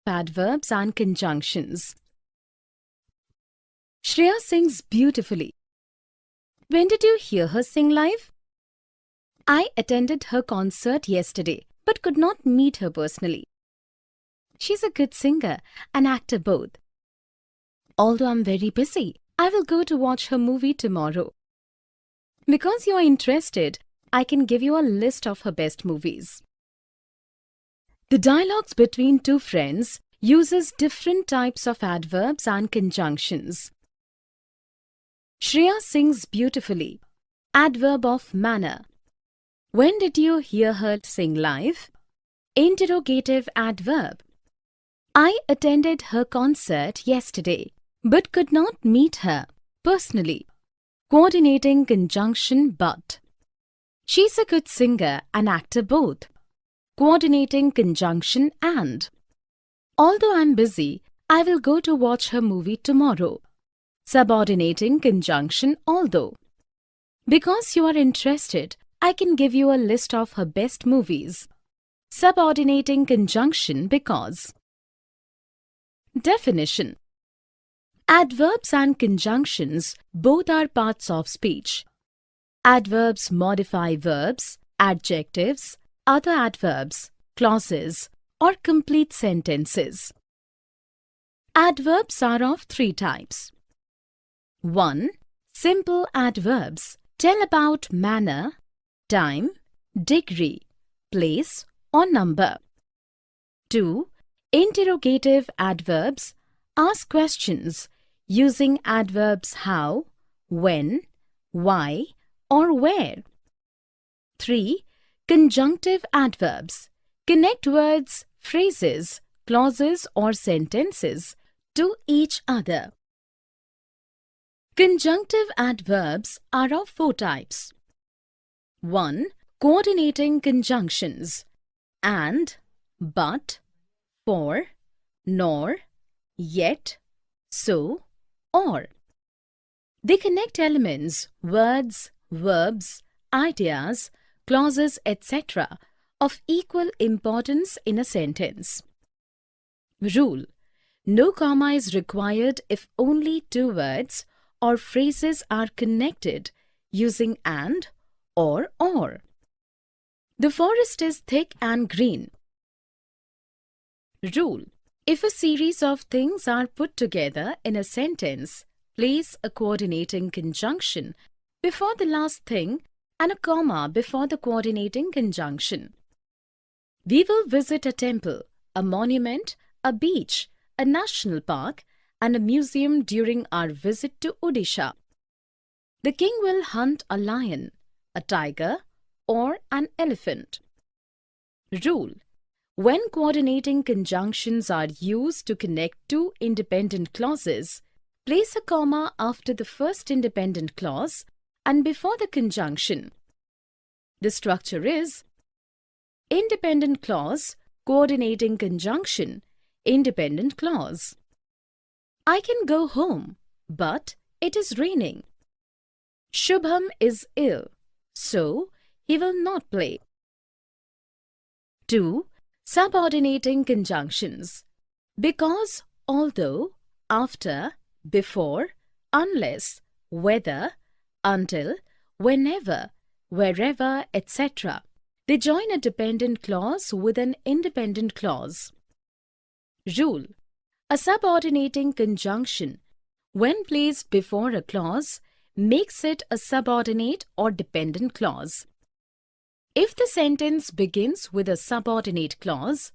Adverbs and Conjunctions. Shreya sings beautifully. When did you hear her sing live? I attended her concert yesterday, but could not meet her personally. She's a good singer and actor both. Although I'm very busy, I will go to watch her movie tomorrow. Because you are interested, I can give you a list of her best movies. The dialogues between two friends uses different types of adverbs and conjunctions. Shreya sings beautifully. Adverb of manner. When did you hear her sing live? Interrogative adverb. I attended her concert yesterday, but could not meet her personally. Coordinating conjunction but. She's a good singer and actor both. Coordinating conjunction and. Although I'm busy, I will go to watch her movie tomorrow. Subordinating conjunction although. Because you are interested, I can give you a list of her best movies. Subordinating conjunction because. Definition. Adverbs and conjunctions both are parts of speech. Adverbs modify verbs, adjectives, other adverbs, clauses, or complete sentences. Adverbs are of three types. 1. Simple adverbs tell about manner, time, degree, place, or number. 2. Interrogative adverbs ask questions using adverbs how, when, why, or where. 3. Conjunctive adverbs connect words, phrases, clauses, or sentences to each other. Conjunctive adverbs are of four types. 1. Coordinating conjunctions and, but, for, nor, yet, so, or. They connect elements, words, verbs, ideas, clauses, etc. of equal importance in a sentence. Rule. No comma is required if only two words or phrases are connected using and or. The forest is thick and green. Rule. If a series of things are put together in a sentence, place a coordinating conjunction before the last thing and a comma before the coordinating conjunction. We will visit a temple, a monument, a beach, a national park, and a museum during our visit to Odisha. The king will hunt a lion, a tiger, or an elephant. Rule. When coordinating conjunctions are used to connect two independent clauses, place a comma after the first independent clause and before the conjunction. The structure is independent clause, coordinating conjunction, independent clause. I can go home, but it is raining. Shubham is ill, so he will not play. 2. Subordinating conjunctions. Because, although, after, before, unless, whether, until, whenever, wherever, etc. They join a dependent clause with an independent clause. Rule. A subordinating conjunction, when placed before a clause, makes it a subordinate or dependent clause. If the sentence begins with a subordinate clause,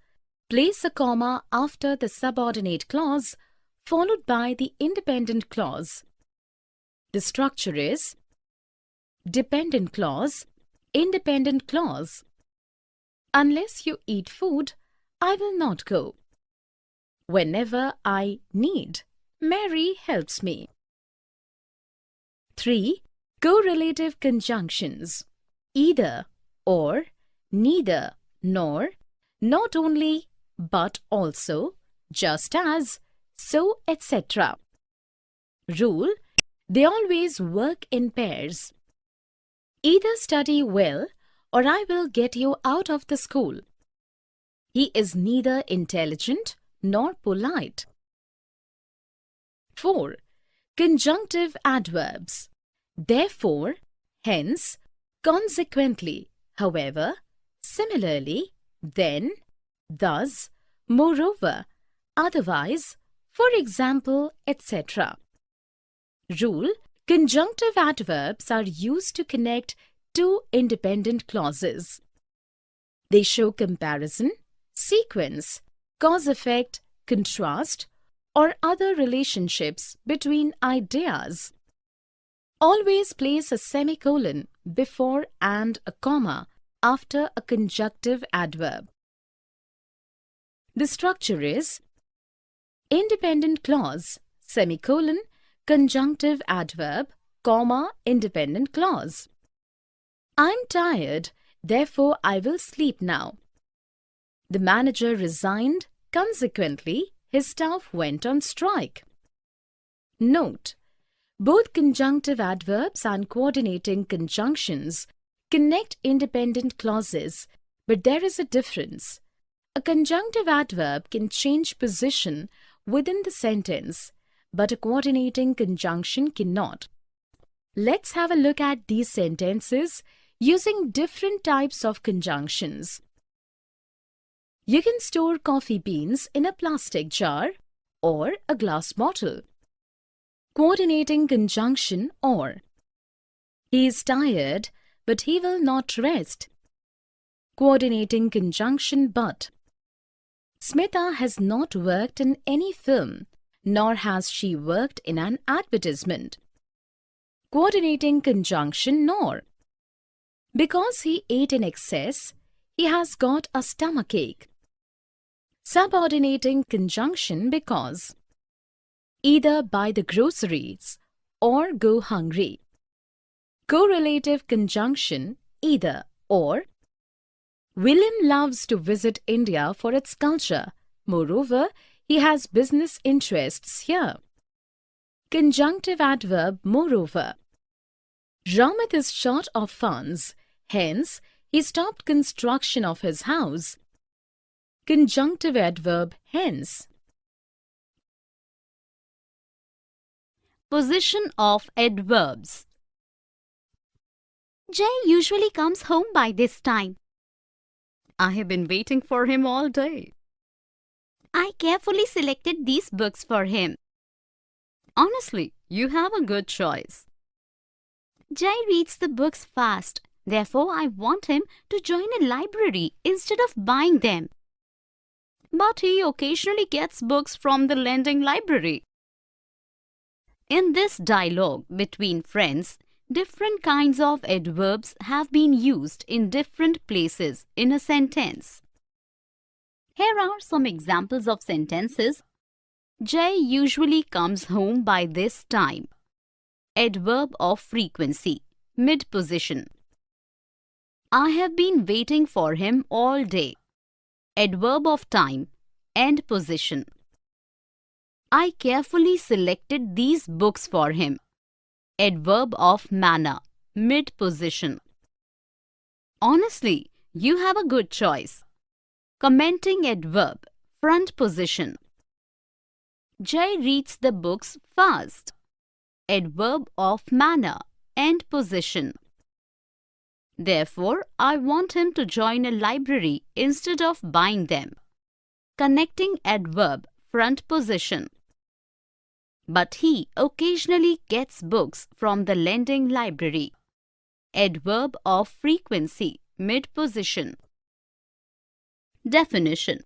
place a comma after the subordinate clause followed by the independent clause. The structure is dependent clause, independent clause. Unless you eat food, I will not go. Whenever I need, Mary helps me. 3. Correlative conjunctions. Either, or, neither, nor, not only, but also, just as, so, etc. Rule. They always work in pairs. Either study well, or I will get you out of the school. He is neither intelligent nor polite. 4. Conjunctive adverbs. Therefore, hence, consequently, however, similarly, then, thus, moreover, otherwise, for example, etc. Rule: conjunctive adverbs are used to connect two independent clauses. They show comparison, sequence, cause-effect, contrast, or other relationships between ideas. Always place a semicolon before and a comma after a conjunctive adverb. The structure is independent clause, semicolon, conjunctive adverb, comma, independent clause. I'm tired, therefore I will sleep now. The manager resigned, consequently, his staff went on strike. Note: both conjunctive adverbs and coordinating conjunctions connect independent clauses, but there is a difference. A conjunctive adverb can change position within the sentence, but a coordinating conjunction cannot. Let's have a look at these sentences using different types of conjunctions. You can store coffee beans in a plastic jar or a glass bottle. Coordinating conjunction or. He is tired, but he will not rest. Coordinating conjunction but. Smita has not worked in any film, nor has she worked in an advertisement. Coordinating conjunction nor. Because he ate in excess, he has got a stomachache. Subordinating conjunction because. Either buy the groceries or go hungry. Correlative conjunction either or. William loves to visit India for its culture. Moreover, he has business interests here. Conjunctive adverb moreover. Ramit is short of funds, hence he stopped construction of his house. Conjunctive adverb hence. Position of adverbs. Jay usually comes home by this time. I have been waiting for him all day. I carefully selected these books for him. Honestly, you have a good choice. Jay reads the books fast. Therefore, I want him to join a library instead of buying them. But he occasionally gets books from the lending library. In this dialogue between friends, different kinds of adverbs have been used in different places in a sentence. Here are some examples of sentences. Jay usually comes home by this time. Adverb of frequency, mid-position. I have been waiting for him all day. Adverb of time, end position. I carefully selected these books for him. Adverb of manner, mid-position. Honestly, you have a good choice. Commenting adverb, front position. Jay reads the books fast. Adverb of manner, end position. Therefore, I want him to join a library instead of buying them. Connecting adverb, front position. But he occasionally gets books from the lending library. Adverb of frequency, mid-position. Definition.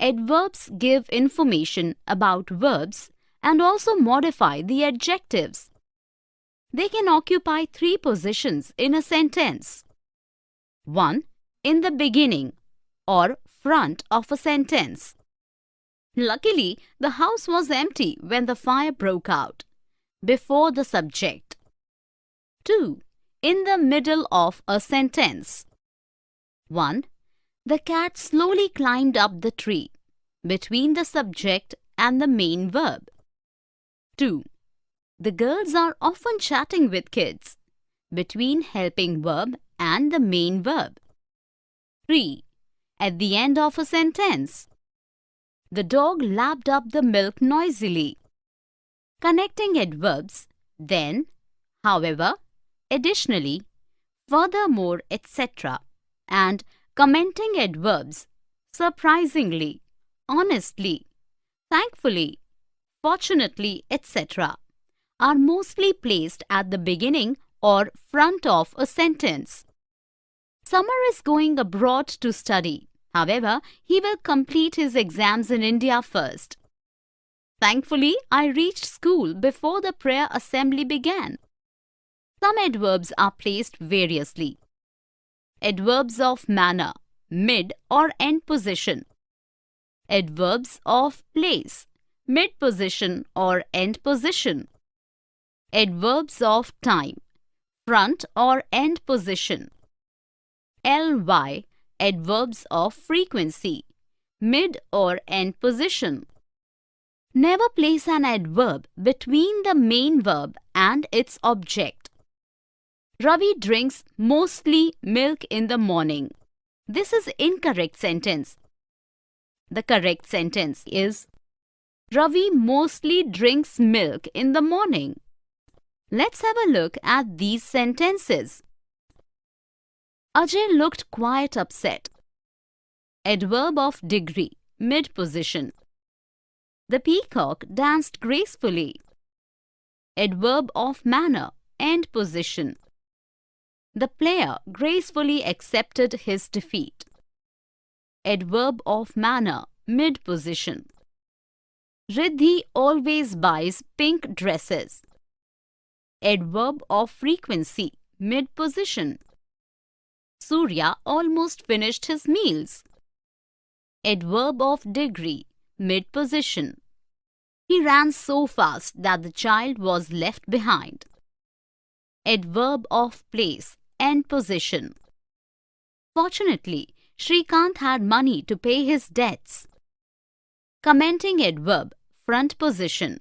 Adverbs give information about verbs and also modify the adjectives. They can occupy three positions in a sentence. 1. In the beginning or front of a sentence. Luckily, the house was empty when the fire broke out. Before the subject. 2. In the middle of a sentence. 1. The cat slowly climbed up the tree. Between the subject and the main verb. 2. The girls are often chatting with kids. Between helping verb and the main verb. 3. At the end of a sentence. The dog lapped up the milk noisily. Connecting adverbs then, however, additionally, furthermore, etc. and commenting adverbs surprisingly, honestly, thankfully, fortunately, etc. are mostly placed at the beginning or front of a sentence. Summer is going abroad to study. However, he will complete his exams in India first. Thankfully, I reached school before the prayer assembly began. Some adverbs are placed variously. Adverbs of manner, mid or end position. Adverbs of place, mid position or end position. Adverbs of time, front or end position. ly, adverbs of frequency, mid or end position. Never place an adverb between the main verb and its object. Ravi drinks mostly milk in the morning. This is incorrect sentence. The correct sentence is Ravi mostly drinks milk in the morning. Let's have a look at these sentences. Ajay looked quite upset. Adverb of degree, mid position. The peacock danced gracefully. Adverb of manner, end position. The player gracefully accepted his defeat. Adverb of manner, mid position. Riddhi always buys pink dresses. Adverb of frequency, mid position. Surya almost finished his meals. Adverb of degree, mid position. He ran so fast that the child was left behind. Adverb of place, end position. Fortunately, Shrikant had money to pay his debts. Commenting adverb, front position.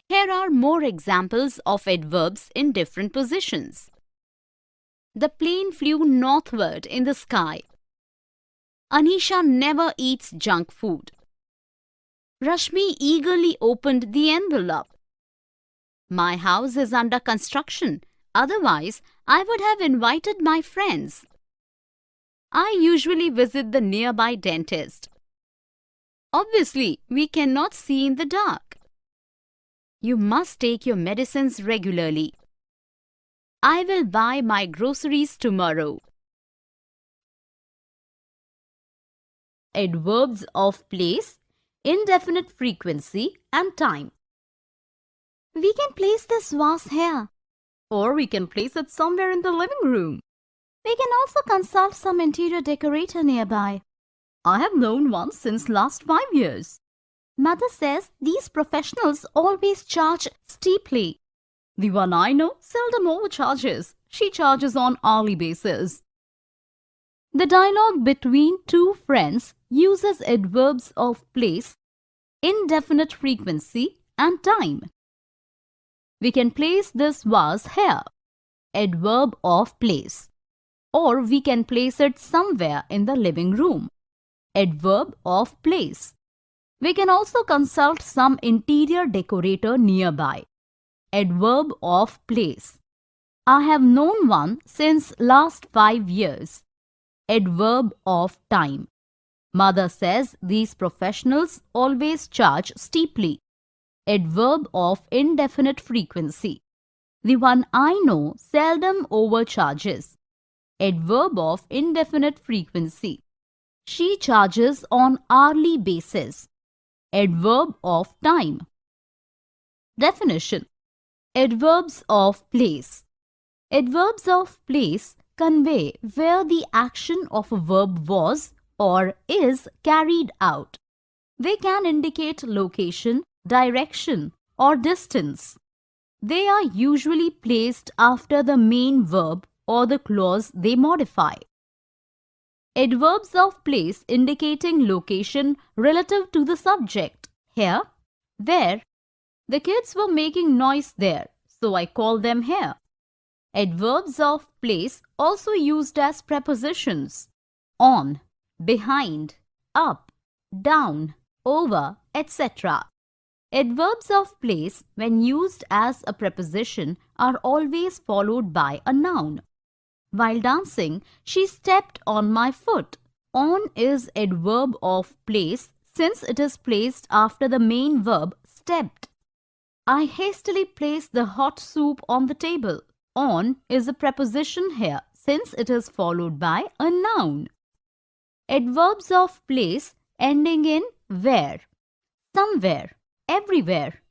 Here are more examples of adverbs in different positions. The plane flew northward in the sky. Anisha never eats junk food. Rashmi eagerly opened the envelope. My house is under construction. Otherwise, I would have invited my friends. I usually visit the nearby dentist. Obviously, we cannot see in the dark. You must take your medicines regularly. I will buy my groceries tomorrow. Adverbs of place, indefinite frequency and time. We can place this vase here. Or we can place it somewhere in the living room. We can also consult some interior decorator nearby. I have known one since last 5 years. Mother says these professionals always charge steeply. The one I know seldom overcharges. She charges on hourly basis. The dialogue between two friends uses adverbs of place, indefinite frequency and time. We can place this vase here. Adverb of place. Or we can place it somewhere in the living room. Adverb of place. We can also consult some interior decorator nearby. Adverb of place. I have known one since last 5 years. Adverb of time. Mother says these professionals always charge steeply. Adverb of indefinite frequency. The one I know seldom overcharges. Adverb of indefinite frequency. She charges on hourly basis. Adverb of time. Definition. Adverbs of place. Adverbs of place convey where the action of a verb was or is carried out. They can indicate location, direction, or distance. They are usually placed after the main verb or the clause they modify. Adverbs of place indicating location relative to the subject. Here, where. The kids were making noise there, so I call them here. Adverbs of place also used as prepositions. On, behind, up, down, over, etc. Adverbs of place, when used as a preposition, are always followed by a noun. While dancing, she stepped on my foot. On is adverb of place since it is placed after the main verb stepped. I hastily placed the hot soup on the table. On is a preposition here since it is followed by a noun. Adverbs of place ending in where, somewhere, everywhere,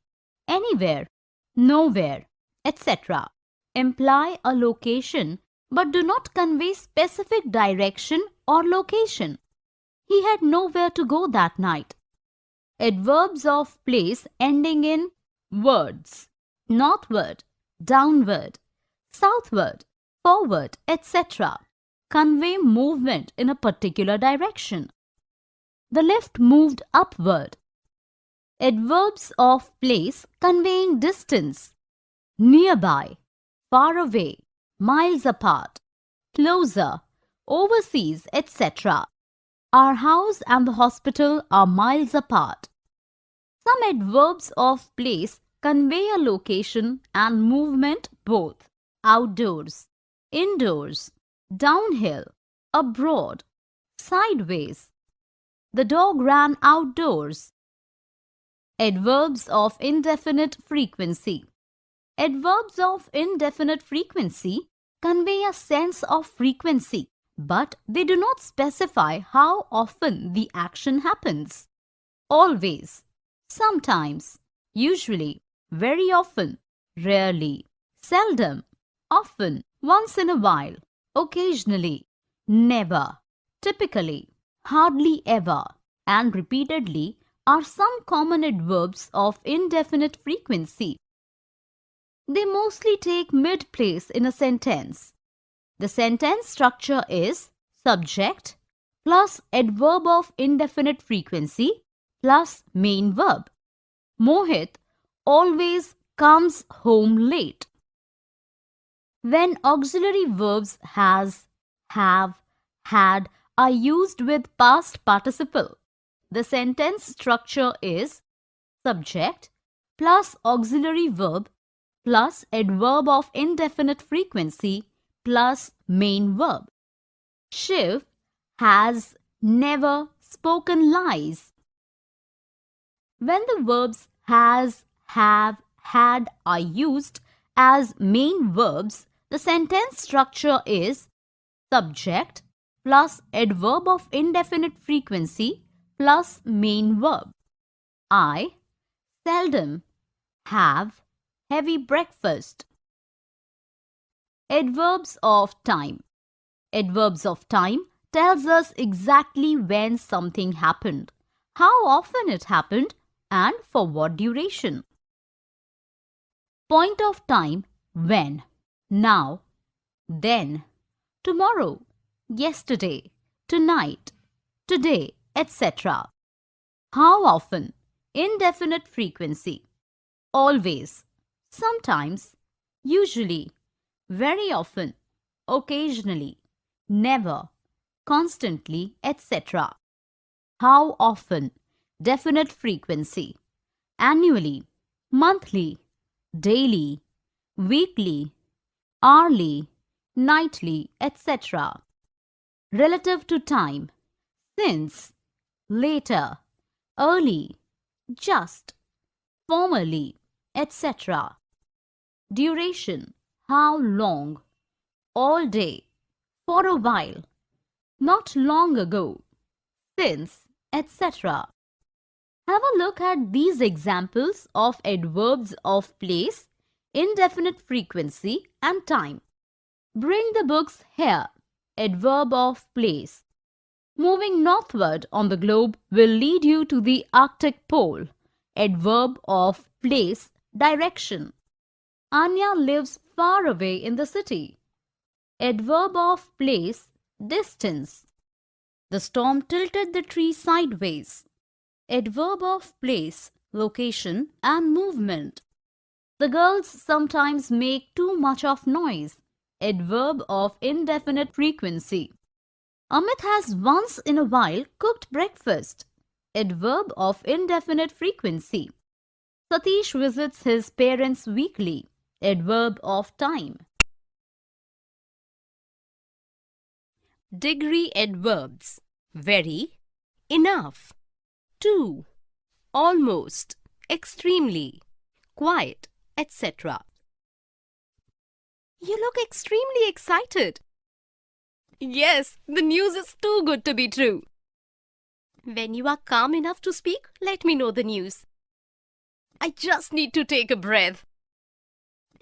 anywhere, nowhere, etc. imply a location but do not convey specific direction or location. He had nowhere to go that night. Adverbs of place ending in words, northward, downward, southward, forward, etc. convey movement in a particular direction. The lift moved upward. Adverbs of place conveying distance, nearby, far away, miles apart, closer, overseas, etc. Our house and the hospital are miles apart. Some adverbs of place convey a location and movement both outdoors, indoors, downhill, abroad, sideways. The dog ran outdoors. Adverbs of indefinite frequency. Adverbs of indefinite frequency convey a sense of frequency, but they do not specify how often the action happens. Always, sometimes, usually, very often, rarely, seldom, often, once in a while, occasionally, never, typically, hardly ever, and repeatedly are some common adverbs of indefinite frequency. They mostly take mid-place in a sentence. The sentence structure is subject plus adverb of indefinite frequency plus main verb. Mohit always comes home late. When auxiliary verbs has, have, had are used with past participle, the sentence structure is subject plus auxiliary verb plus adverb of indefinite frequency plus main verb. Shiv has never spoken lies. When the verbs has, have, had are used as main verbs, the sentence structure is subject plus adverb of indefinite frequency plus main verb. I seldom have heavy breakfast. Adverbs of time. Adverbs of time tells us exactly when something happened, how often it happened, and for what duration. Point of time when, now, then, tomorrow, yesterday, tonight, today, etc. How often, indefinite frequency, always, sometimes, usually, very often, occasionally, never, constantly, etc. How often, definite frequency, annually, monthly, daily, weekly, hourly, nightly, etc. Relative to time, since, later, early, just, formerly, etc. Duration, how long, all day, for a while, not long ago, since, etc. Have a look at these examples of adverbs of place, indefinite frequency, and time. Bring the books here. Adverb of place. Moving northward on the globe will lead you to the Arctic pole. Adverb of place, direction. Anya lives far away in the city. Adverb of place, distance. The storm tilted the tree sideways. Adverb of place, location and movement. The girls sometimes make too much of noise. Adverb of indefinite frequency. Amit has once in a while cooked breakfast. Adverb of indefinite frequency. Satish visits his parents weekly. Adverb of time. Degree adverbs. Very, enough, too, almost, extremely, quite, etc. You look extremely excited. Yes, the news is too good to be true. When you are calm enough to speak, let me know the news. I just need to take a breath.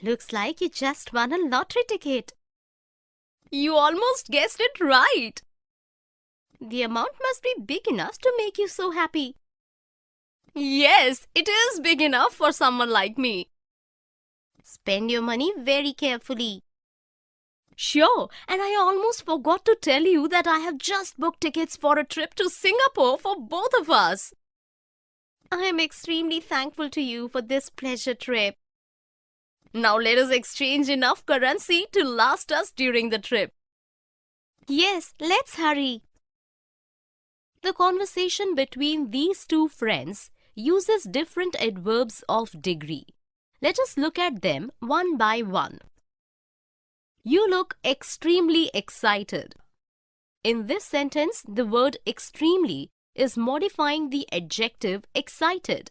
Looks like you just won a lottery ticket. You almost guessed it right. The amount must be big enough to make you so happy. Yes, it is big enough for someone like me. Spend your money very carefully. Sure, and I almost forgot to tell you that I have just booked tickets for a trip to Singapore for both of us. I am extremely thankful to you for this pleasure trip. Now let us exchange enough currency to last us during the trip. Yes, let's hurry. The conversation between these two friends uses different adverbs of degree. Let us look at them one by one. You look extremely excited. In this sentence, the word extremely is modifying the adjective excited.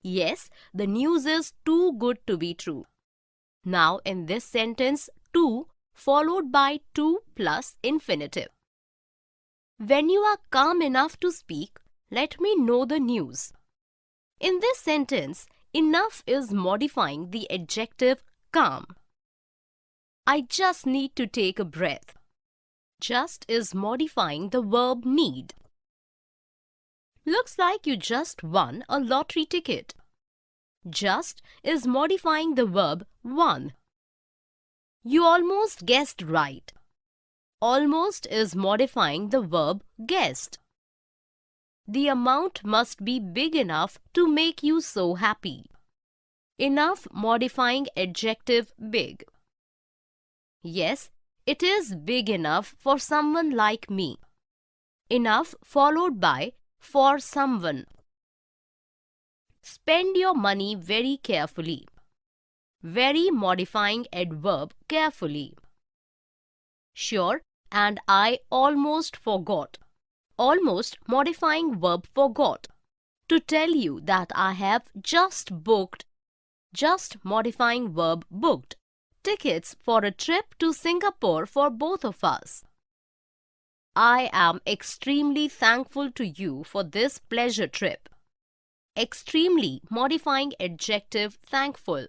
Yes, the news is too good to be true. Now in this sentence, too followed by to plus infinitive. When you are calm enough to speak, let me know the news. In this sentence, enough is modifying the adjective calm. I just need to take a breath. Just is modifying the verb need. Looks like you just won a lottery ticket. Just is modifying the verb won. You almost guessed right. Almost is modifying the verb guessed. The amount must be big enough to make you so happy. Enough modifying adjective big. Yes, it is big enough for someone like me. Enough followed by for someone. Spend your money very carefully. Very modifying adverb carefully. Sure, and I almost forgot. Almost modifying verb forgot. To tell you that I have just booked. Just modifying verb booked. Tickets for a trip to Singapore for both of us. I am extremely thankful to you for this pleasure trip. Extremely modifying adjective thankful.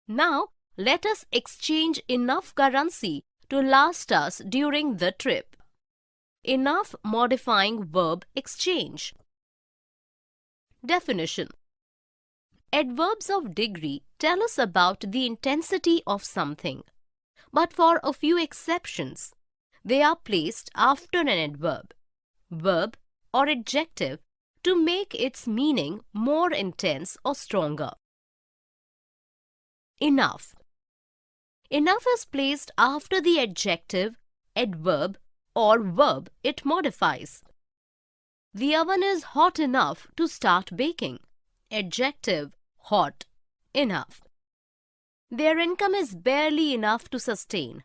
Now, let us exchange enough currency to last us during the trip. Enough modifying verb exchange. Definition. Adverbs of degree tell us about the intensity of something, but for a few exceptions, they are placed after an adverb, verb or adjective to make its meaning more intense or stronger. Enough. Enough is placed after the adjective, adverb or verb it modifies. The oven is hot enough to start baking. Adjective, hot, enough. Their income is barely enough to sustain.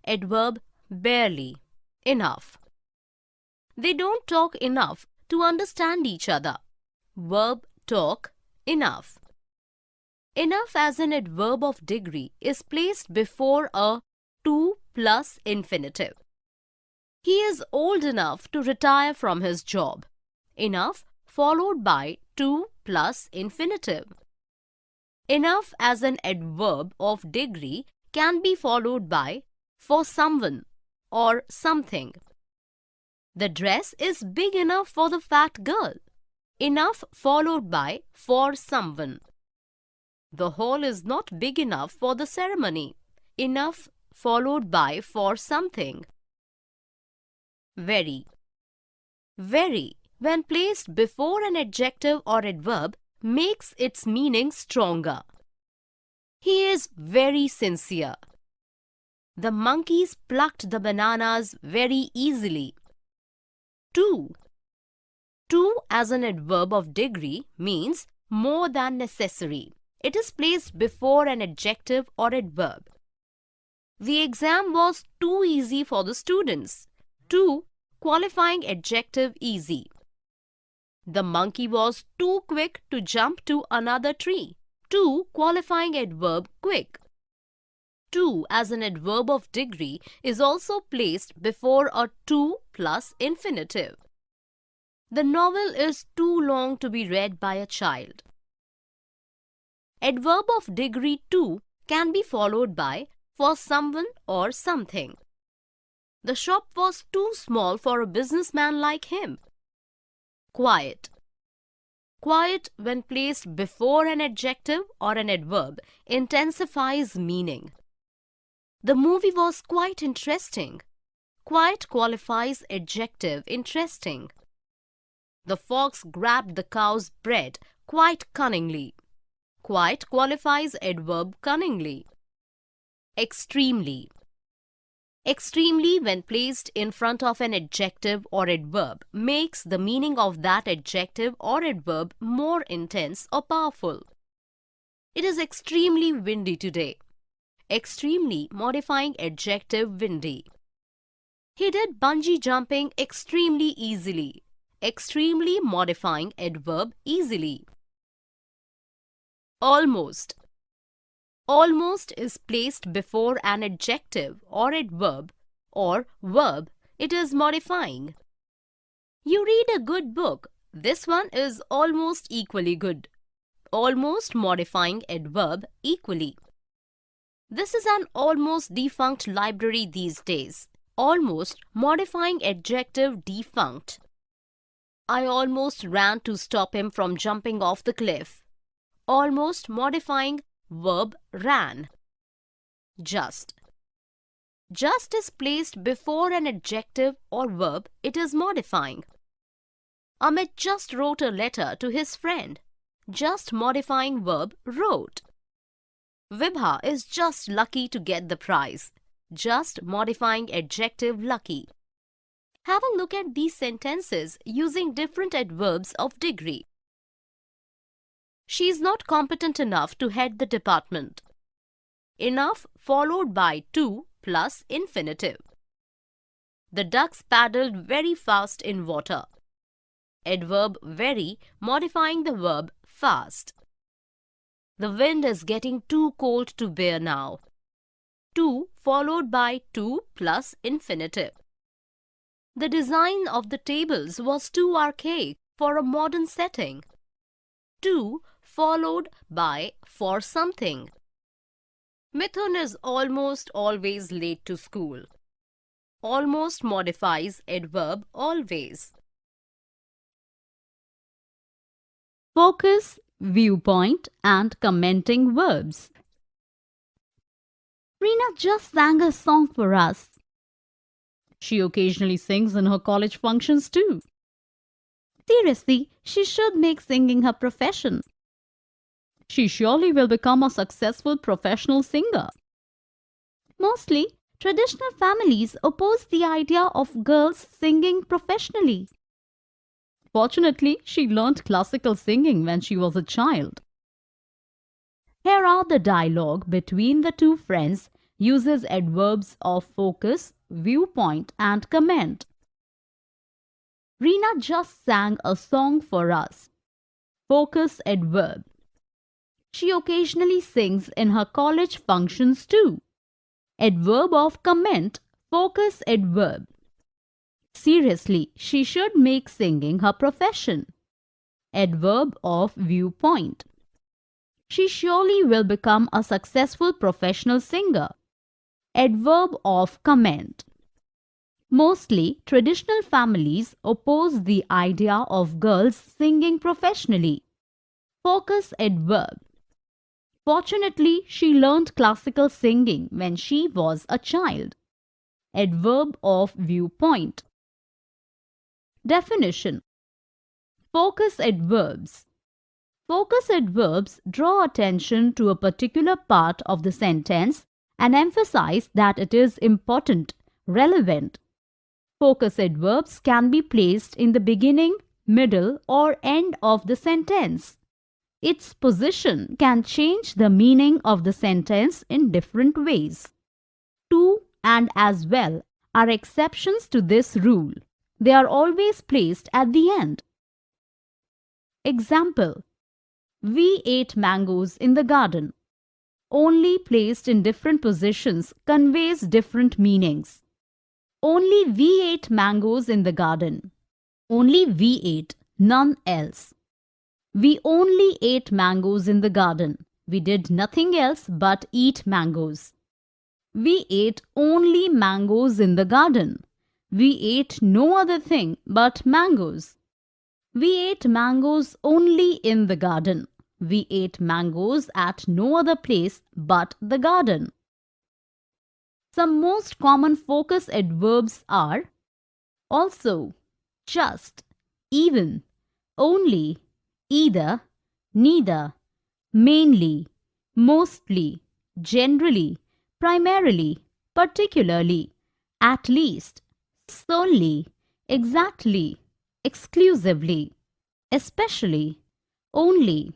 Adverb, barely, enough. They don't talk enough to understand each other. Verb, talk, enough. Enough as an adverb of degree is placed before a to plus infinitive. He is old enough to retire from his job. Enough followed by to plus infinitive. Enough as an adverb of degree can be followed by for someone or something. The dress is big enough for the fat girl. Enough followed by for someone. The hall is not big enough for the ceremony. Enough followed by for something. Very. Very, when placed before an adjective or adverb, makes its meaning stronger. He is very sincere. The monkeys plucked the bananas very easily. 2. To as an adverb of degree means more than necessary. It is placed before an adjective or adverb. The exam was too easy for the students. To qualifying adjective easy. The monkey was too quick to jump to another tree. To qualifying adverb quick. To as an adverb of degree is also placed before a to plus infinitive. The novel is too long to be read by a child. Adverb of degree to can be followed by for someone or something. The shop was too small for a businessman like him. Quiet. Quiet, when placed before an adjective or an adverb, intensifies meaning. The movie was quite interesting. Quite qualifies adjective interesting. The fox grabbed the cow's bread quite cunningly. Quite qualifies adverb cunningly. Extremely. Extremely, when placed in front of an adjective or adverb, makes the meaning of that adjective or adverb more intense or powerful. It is extremely windy today. Extremely modifying adjective windy. He did bungee jumping extremely easily. Extremely modifying adverb easily. Almost. Almost is placed before an adjective or adverb or verb. It is modifying. You read a good book. This one is almost equally good. Almost modifying adverb equally. This is an almost defunct library these days. Almost modifying adjective defunct. I almost ran to stop him from jumping off the cliff. Almost modifying verb ran. Just. Just is placed before an adjective or verb. It is modifying. Amit just wrote a letter to his friend. Just modifying verb wrote. Vibha is just lucky to get the prize. Just modifying adjective lucky. Have a look at these sentences using different adverbs of degree. She is not competent enough to head the department. Enough followed by to plus infinitive. The ducks paddled very fast in water. Adverb very modifying the verb fast. The wind is getting too cold to bear now. To followed by to plus infinitive. The design of the tables was too archaic for a modern setting. To followed by for something. Mithun is almost always late to school. Almost modifies adverb always. Focus, viewpoint, and commenting verbs. Reena just sang a song for us. She occasionally sings in her college functions too. Seriously, she should make singing her profession. She surely will become a successful professional singer. Mostly, traditional families oppose the idea of girls singing professionally. Fortunately, she learnt classical singing when she was a child. Here are the dialogue between the two friends uses adverbs of focus, viewpoint, and comment. Reena just sang a song for us. Focus adverb. She occasionally sings in her college functions too. Adverb of comment, focus adverb. Seriously, she should make singing her profession. Adverb of viewpoint. She surely will become a successful professional singer. Adverb of comment. Mostly, traditional families oppose the idea of girls singing professionally. Focus adverb. Fortunately, she learned classical singing when she was a child. Adverb of viewpoint. Definition. Focus adverbs. Focus adverbs draw attention to a particular part of the sentence and emphasize that it is important, relevant. Focus adverbs can be placed in the beginning, middle, or end of the sentence. Its position can change the meaning of the sentence in different ways. To and as well are exceptions to this rule. They are always placed at the end. Example: we ate mangoes in the garden. Only placed in different positions conveys different meanings. Only we ate mangoes in the garden. Only we ate, none else. We only ate mangoes in the garden. We did nothing else but eat mangoes. We ate only mangoes in the garden. We ate no other thing but mangoes. We ate mangoes only in the garden. We ate mangoes at no other place but the garden. Some most common focus adverbs are also, just, even, only, either, neither, mainly, mostly, generally, primarily, particularly, at least, solely, exactly, exclusively, especially, only,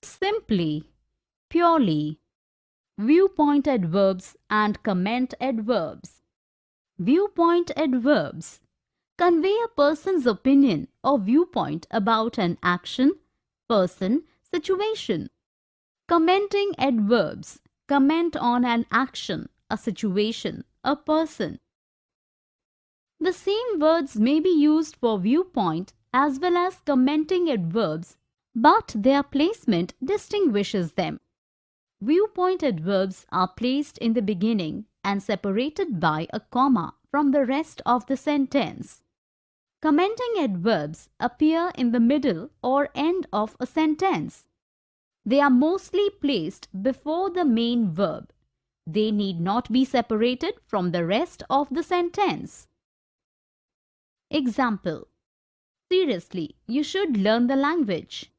simply, purely. Viewpoint adverbs and comment adverbs. Viewpoint adverbs convey a person's opinion or viewpoint about an action, person, situation. Commenting adverbs comment on an action, a situation, a person. The same words may be used for viewpoint as well as commenting adverbs, but their placement distinguishes them. Viewpoint adverbs are placed in the beginning and separated by a comma from the rest of the sentence. Commenting adverbs appear in the middle or end of a sentence. They are mostly placed before the main verb. They need not be separated from the rest of the sentence. Example: seriously, you should learn the language.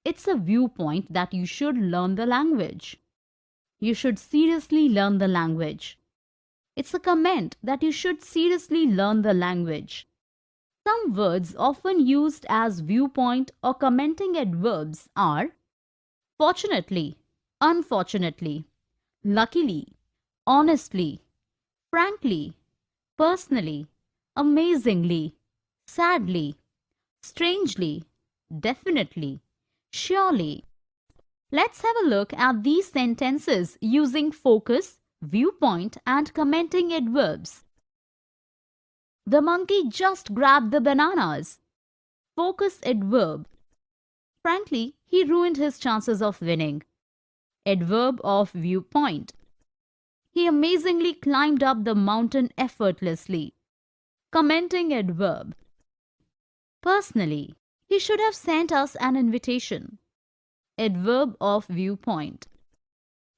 It's a viewpoint that you should learn the language. You should seriously learn the language. It's a comment that you should seriously learn the language. Some words often used as viewpoint or commenting adverbs are fortunately, unfortunately, luckily, honestly, frankly, personally, amazingly, sadly, strangely, definitely, surely. Let's have a look at these sentences using focus, viewpoint, and commenting adverbs. The monkey just grabbed the bananas. Focus adverb. Frankly, he ruined his chances of winning. Adverb of viewpoint. He amazingly climbed up the mountain effortlessly. Commenting adverb. Personally, he should have sent us an invitation. Adverb of viewpoint.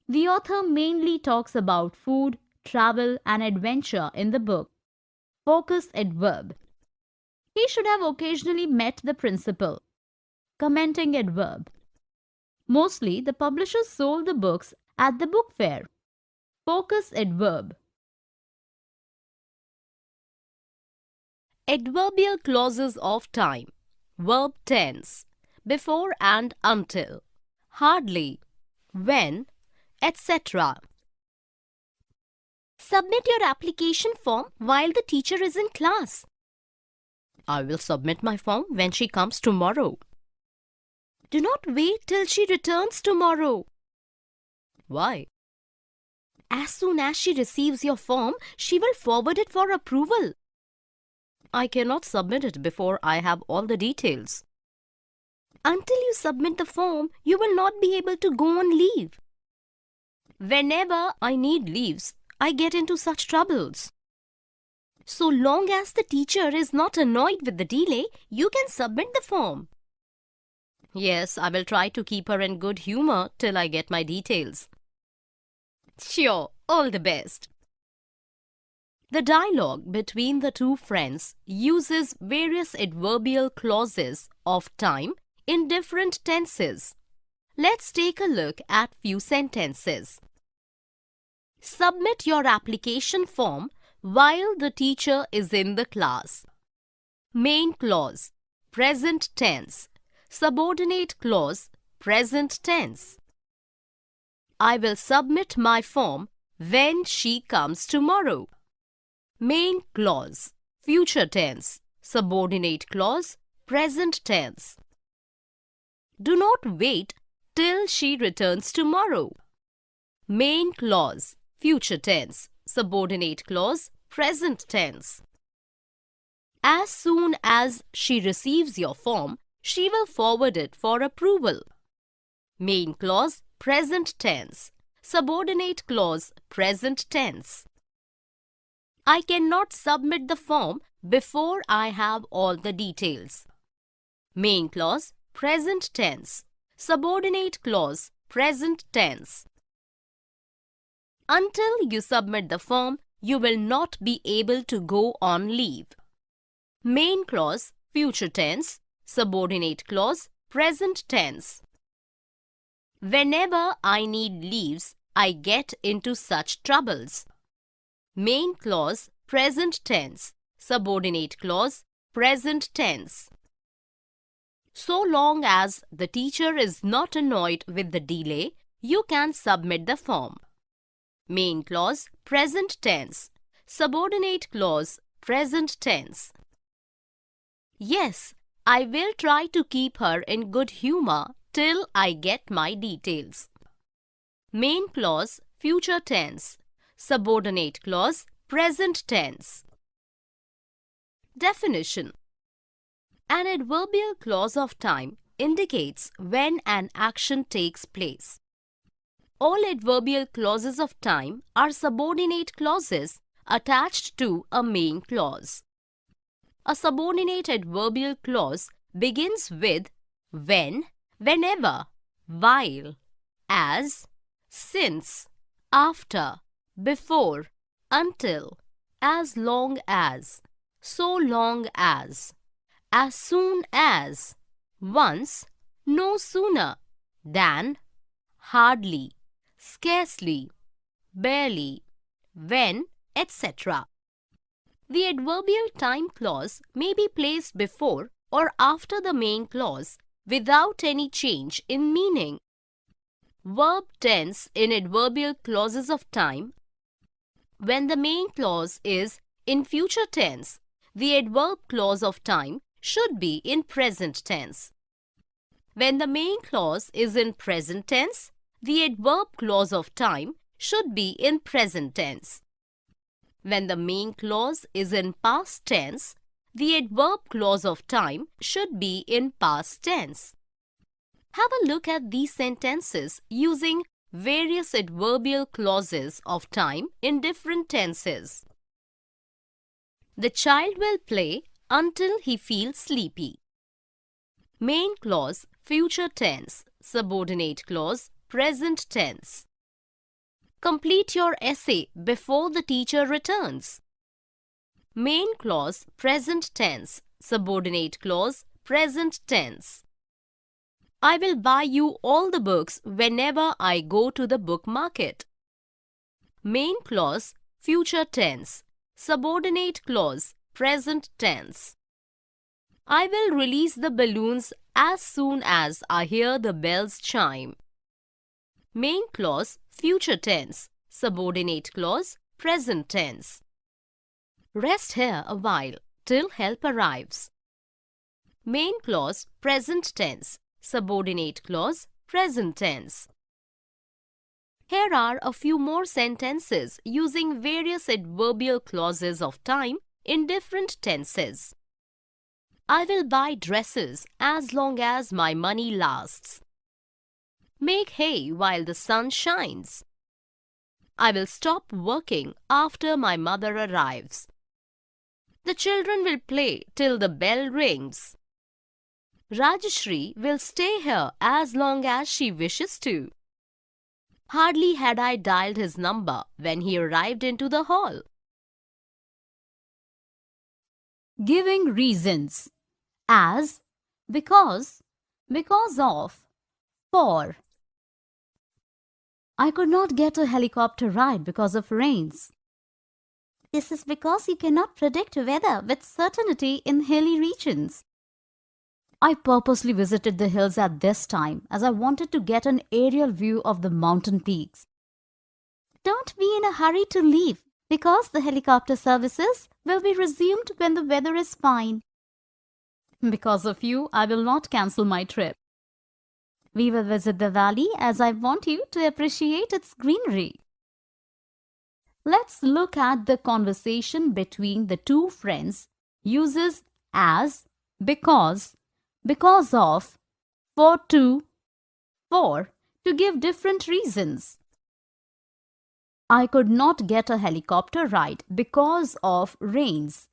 The author mainly talks about food, travel, and adventure in the book. Focus adverb. He should have occasionally met the principal. Commenting adverb. Mostly, the publishers sold the books at the book fair. Focus adverb. Adverbial clauses of time. Verb tense. Before and until. Hardly. When. Etc. Submit your application form while the teacher is in class. I will submit my form when she comes tomorrow. Do not wait till she returns tomorrow. Why? As soon as she receives your form, she will forward it for approval. I cannot submit it before I have all the details. Until you submit the form, you will not be able to go on leave. Whenever I need leaves, I get into such troubles. So long as the teacher is not annoyed with the delay, you can submit the form. Yes, I will try to keep her in good humor till I get my details. Sure, all the best. The dialogue between the two friends uses various adverbial clauses of time in different tenses. Let's take a look at few sentences. Submit your application form while the teacher is in the class. Main clause. present tense. Subordinate clause, present tense. I will submit my form when she comes tomorrow. Main clause, future tense. Subordinate clause, present tense. Do not wait till she returns tomorrow. Main clause, future tense. Subordinate clause, present tense. As soon as she receives your form, she will forward it for approval. Main clause, present tense. Subordinate clause, present tense. I cannot submit the form before I have all the details. Main clause, present tense. Subordinate clause, present tense. Until you submit the form, you will not be able to go on leave. Main clause, future tense. Subordinate clause, present tense. Whenever I need leaves, I get into such troubles. Main clause, present tense. Subordinate clause, present tense. So long as the teacher is not annoyed with the delay, you can submit the form. Main clause, present tense. Subordinate clause, present tense. Yes, I will try to keep her in good humor till I get my details. Main clause, future tense. Subordinate clause, present tense. Definition. An adverbial clause of time indicates when an action takes place. All adverbial clauses of time are subordinate clauses attached to a main clause. A subordinate adverbial clause begins with when, whenever, while, as, since, after, before, until, as long as, so long as soon as, once, no sooner, than, hardly, scarcely, barely, when, etc. The adverbial time clause may be placed before or after the main clause without any change in meaning. Verb tense in adverbial clauses of time. When the main clause is in future tense, the adverb clause of time should be in present tense. When the main clause is in present tense, the adverb clause of time should be in present tense. When the main clause is in past tense, the adverb clause of time should be in past tense. Have a look at these sentences using various adverbial clauses of time in different tenses. The child will play until he feels sleepy. Main clause, future tense. Subordinate clause, present tense. Complete your essay before the teacher returns. Main clause, present tense. Subordinate clause, present tense. I will buy you all the books whenever I go to the book market. Main clause, future tense. Subordinate clause, present tense. I will release the balloons as soon as I hear the bells chime. Main clause, future tense. Subordinate clause, present tense. Rest here a while till help arrives. Main clause, present tense. Subordinate clause, present tense. Here are a few more sentences using various adverbial clauses of time in different tenses. I will buy dresses as long as my money lasts. Make hay while the sun shines. I will stop working after my mother arrives. The children will play till the bell rings. Shri will stay here as long as she wishes to. Hardly had I dialed his number when he arrived into the hall. Giving reasons as, because of, for. I could not get a helicopter ride because of rains. This is because you cannot predict weather with certainty in hilly regions. I purposely visited the hills at this time as I wanted to get an aerial view of the mountain peaks. Don't be in a hurry to leave because the helicopter services will be resumed when the weather is fine. Because of you, I will not cancel my trip. We will visit the valley as I want you to appreciate its greenery. Let's look at the conversation between the two friends. Uses as, because of, for to give different reasons. I could not get a helicopter ride because of rains.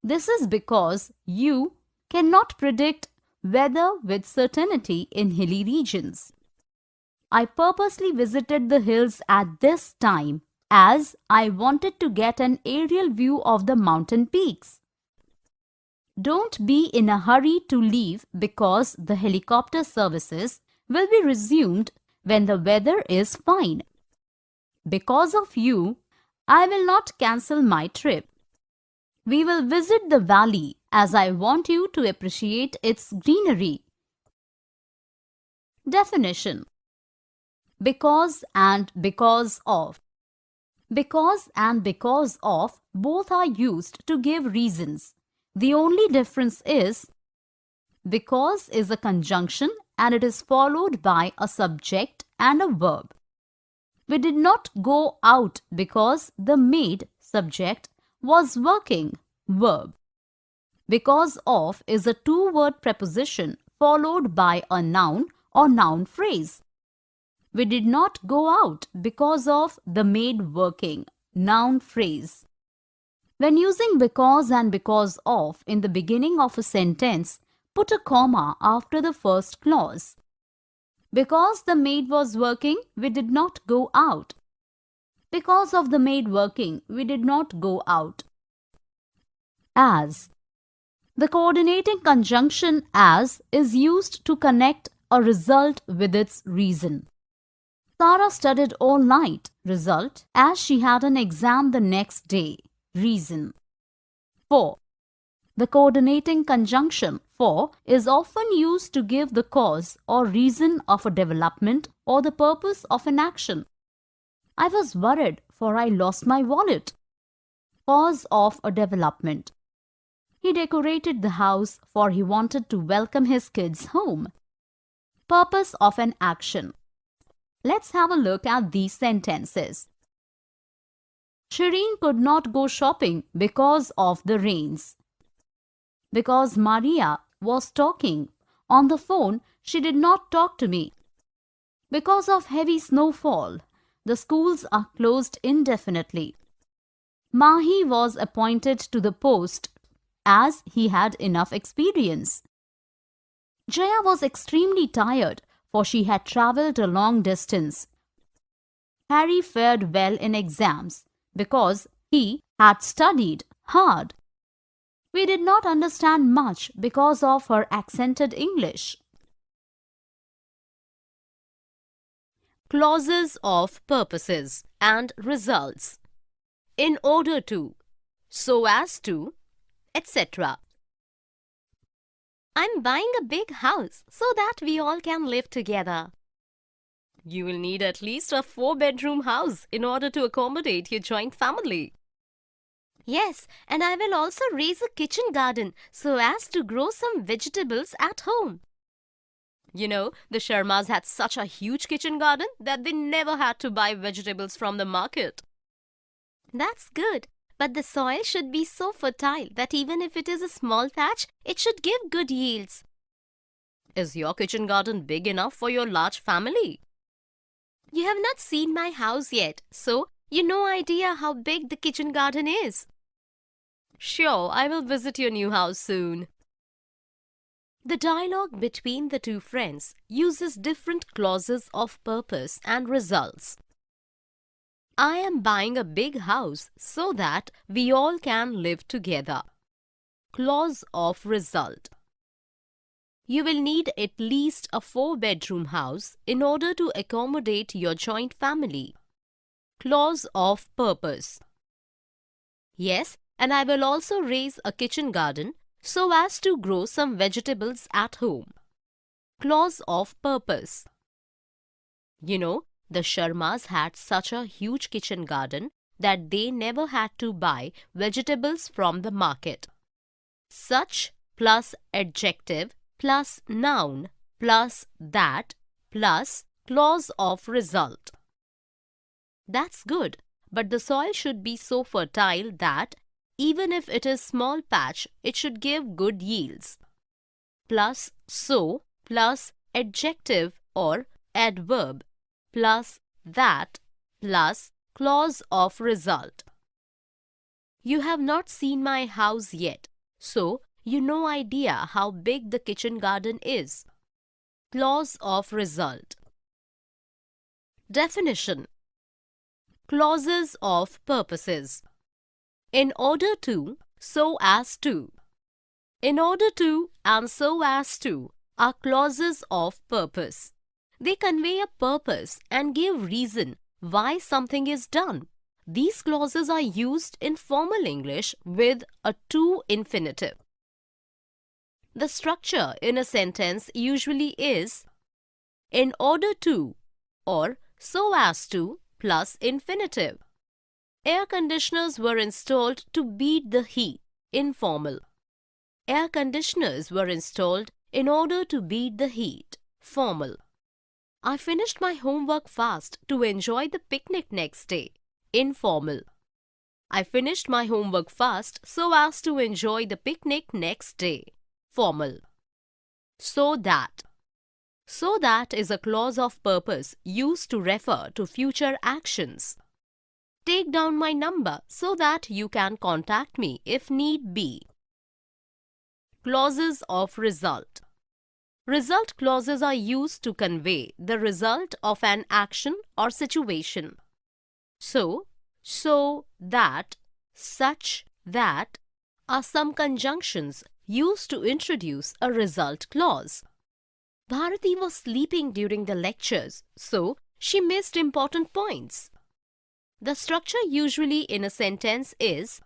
This is because you cannot predict weather with certainty in hilly regions. I purposely visited the hills at this time as I wanted to get an aerial view of the mountain peaks. Don't be in a hurry to leave because the helicopter services will be resumed when the weather is fine. Because of you, I will not cancel my trip. We will visit the valley as I want you to appreciate its greenery. Definition: because and because of. Because and because of both are used to give reasons. The only difference is because is a conjunction and it is followed by a subject and a verb. We did not go out because the maid, subject, was working, verb. Because of is a two-word preposition followed by a noun or noun phrase. We did not go out because of the maid working, noun phrase. When using because and because of in the beginning of a sentence, put a comma after the first clause. Because the maid was working, we did not go out. Because of the maid working, we did not go out. As. The coordinating conjunction as is used to connect a result with its reason. Sarah studied all night, result, as she had an exam the next day, reason. For. The coordinating conjunction for is often used to give the cause or reason of a development or the purpose of an action. I was worried for I lost my wallet. Cause of a development. He decorated the house for he wanted to welcome his kids home. Purpose of an action. Let's have a look at these sentences. Shireen could not go shopping because of the rains. Because Maria was talking on the phone, she did not talk to me. Because of heavy snowfall, the schools are closed indefinitely. Mahi was appointed to the post as he had enough experience. Jaya was extremely tired for she had travelled a long distance. Harry fared well in exams because he had studied hard. We did not understand much because of her accented English. Clauses of purposes and results. In order to, so as to, etc. I'm buying a big house so that we all can live together. You will need at least a 4-bedroom house in order to accommodate your joint family. Yes, and I will also raise a kitchen garden so as to grow some vegetables at home. You know, the Sharmas had such a huge kitchen garden that they never had to buy vegetables from the market. That's good, but the soil should be so fertile that even if it is a small patch, it should give good yields. Is your kitchen garden big enough for your large family? You have not seen my house yet, so you no idea how big the kitchen garden is. Sure, I will visit your new house soon. The dialogue between the two friends uses different clauses of purpose and results. I am buying a big house so that we all can live together. Clause of result. You will need at least a 4-bedroom house in order to accommodate your joint family. Clause of purpose. Yes, and I will also raise a kitchen garden so as to grow some vegetables at home. Clause of purpose. You know, the Sharmas had such a huge kitchen garden that they never had to buy vegetables from the market. Such plus adjective plus noun plus that plus clause of result. That's good, but the soil should be so fertile that even if it is small patch, it should give good yields. Plus so plus adjective or adverb plus that plus clause of result. You have not seen my house yet, so you no idea how big the kitchen garden is. Clause of result. Definition. Clauses of purposes. In order to, so as to. In order to and so as to are clauses of purpose. They convey a purpose and give reason why something is done. These clauses are used in formal English with a to infinitive. The structure in a sentence usually is in order to or so as to plus infinitive. Air conditioners were installed to beat the heat, informal. Air conditioners were installed in order to beat the heat, formal. I finished my homework fast to enjoy the picnic next day, informal. I finished my homework fast so as to enjoy the picnic next day, formal. So that. So that is a clause of purpose used to refer to future actions. Take down my number so that you can contact me if need be. Clauses of result. Result clauses are used to convey the result of an action or situation. So, that, such, that are some conjunctions used to introduce a result clause. Bharati was sleeping during the lectures, so she missed important points. The structure usually in a sentence is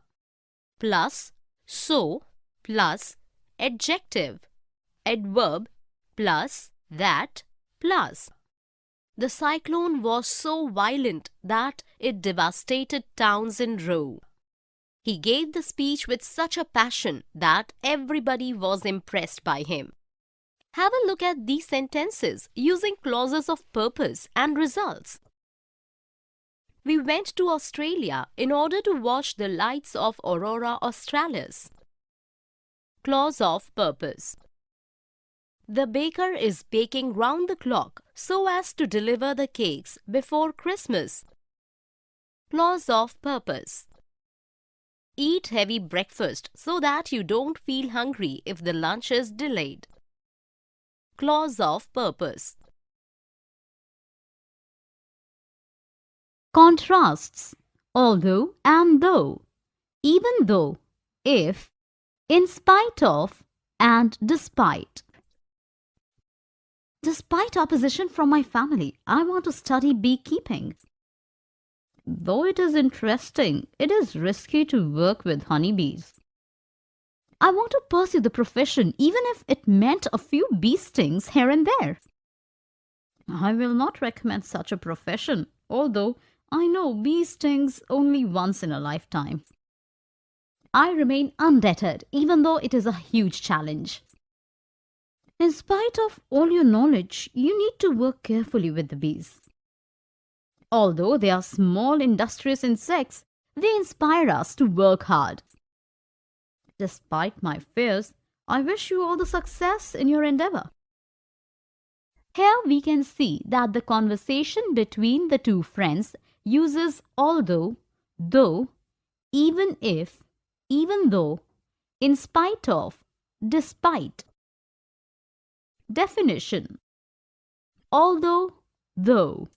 plus, so, plus, adjective, adverb, plus, that, plus. The cyclone was so violent that it devastated towns in Rome. He gave the speech with such a passion that everybody was impressed by him. Have a look at these sentences using clauses of purpose and results. We went to Australia in order to watch the lights of Aurora Australis. Clause of purpose. The baker is baking round the clock so as to deliver the cakes before Christmas. Clause of purpose. Eat heavy breakfast so that you don't feel hungry if the lunch is delayed. Clause of purpose. Contrasts although and though, even though, if, in spite of, and despite. Despite opposition from my family, I want to study beekeeping. Though it is interesting, it is risky to work with honeybees. I want to pursue the profession even if it meant a few bee stings here and there. I will not recommend such a profession, although I know bee stings only once in a lifetime. I remain undeterred even though it is a huge challenge. In spite of all your knowledge, you need to work carefully with the bees. Although they are small industrious insects, they inspire us to work hard. Despite my fears, I wish you all the success in your endeavor. Here we can see that the conversation between the two friends uses although, though, even if, even though, in spite of, despite. Definition. Although, though.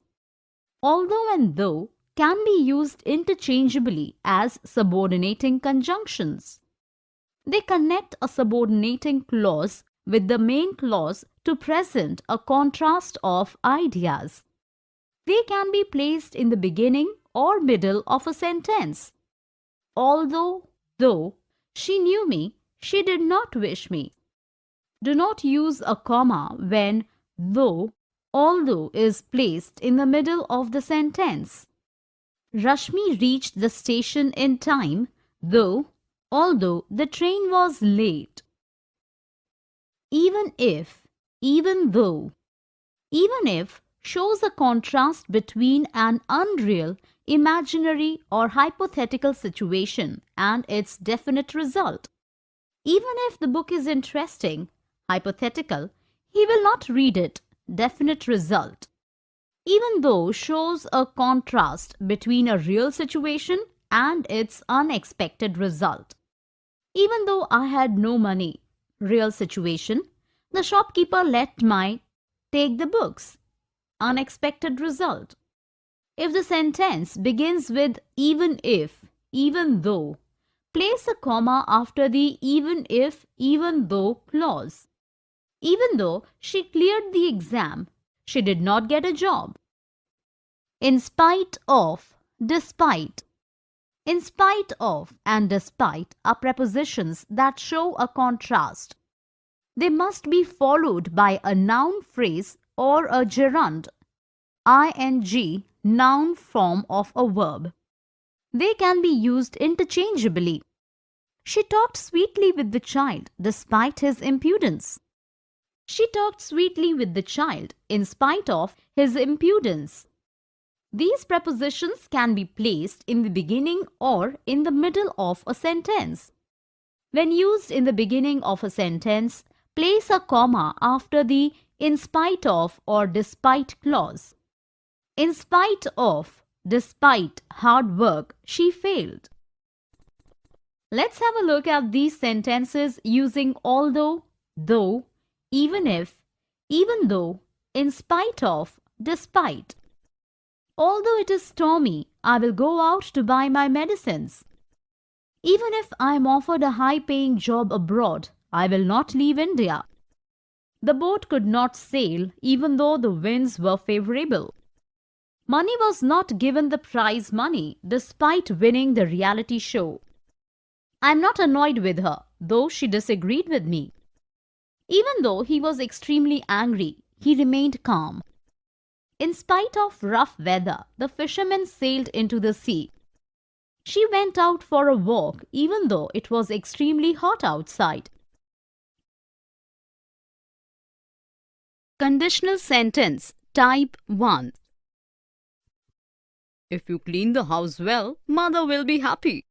Although and though can be used interchangeably as subordinating conjunctions. They connect a subordinating clause with the main clause to present a contrast of ideas. They can be placed in the beginning or middle of a sentence. Although, though, she knew me, She did not wish me. Do not use a comma when though, although is placed in the middle of the sentence. Rashmi reached the station in time, though, although the train was late. Even if, even though. Even if shows a contrast between an unreal, imaginary or hypothetical situation and its definite result. Even if the book is interesting, hypothetical, he will not read it, definite result. Even though shows a contrast between a real situation and its unexpected result. Even though I had no money, real situation, the shopkeeper let me take the books, unexpected result. If the sentence begins with even if, even though, place a comma after the even if, even though clause. Even though she cleared the exam, she did not get a job. In spite of, despite. In spite of and despite are prepositions that show a contrast. They must be followed by a noun phrase or a gerund, ing, noun form of a verb. They can be used interchangeably. She talked sweetly with the child despite his impudence. She talked sweetly with the child in spite of his impudence. These prepositions can be placed in the beginning or in the middle of a sentence. When used in the beginning of a sentence, place a comma after the in spite of or despite clause. In spite of, despite hard work, she failed. Let's have a look at these sentences using although, though, even if, even though, in spite of, despite. Although it is stormy, I will go out to buy my medicines. Even if I am offered a high-paying job abroad, I will not leave India. The boat could not sail even though the winds were favorable. Money was not given the prize money despite winning the reality show. I am not annoyed with her, though she disagreed with me. Even though he was extremely angry, he remained calm. In spite of rough weather, the fishermen sailed into the sea. She went out for a walk even though it was extremely hot outside. Conditional sentence type 1. If you clean the house well, mother will be happy.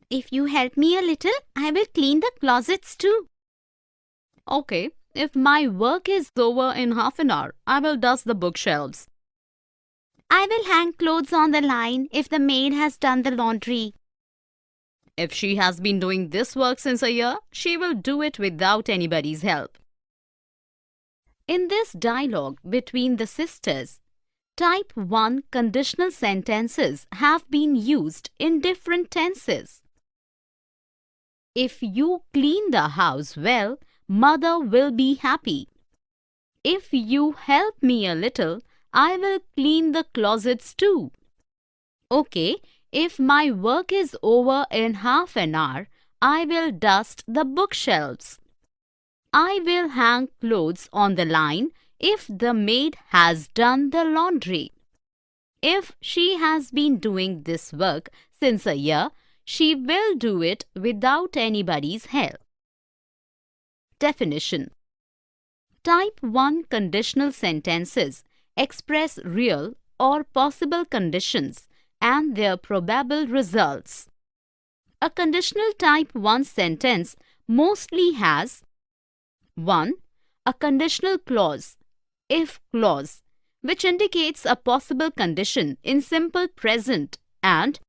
If you help me a little, I will clean the closets too. Okay, if my work is over in half an hour, I will dust the bookshelves. I will hang clothes on the line if the maid has done the laundry. If she has been doing this work since a year, she will do it without anybody's help. In this dialogue between the sisters, type 1 conditional sentences have been used in different tenses. If you clean the house well, mother will be happy. If you help me a little, I will clean the closets too. Okay, if my work is over in half an hour, I will dust the bookshelves. I will hang clothes on the line if the maid has done the laundry. If she has been doing this work since a year, she will do it without anybody's help. Definition. Type 1 conditional sentences express real or possible conditions and their probable results. A conditional type 1 sentence mostly has 1. A conditional clause, if clause, which indicates a possible condition in simple present, and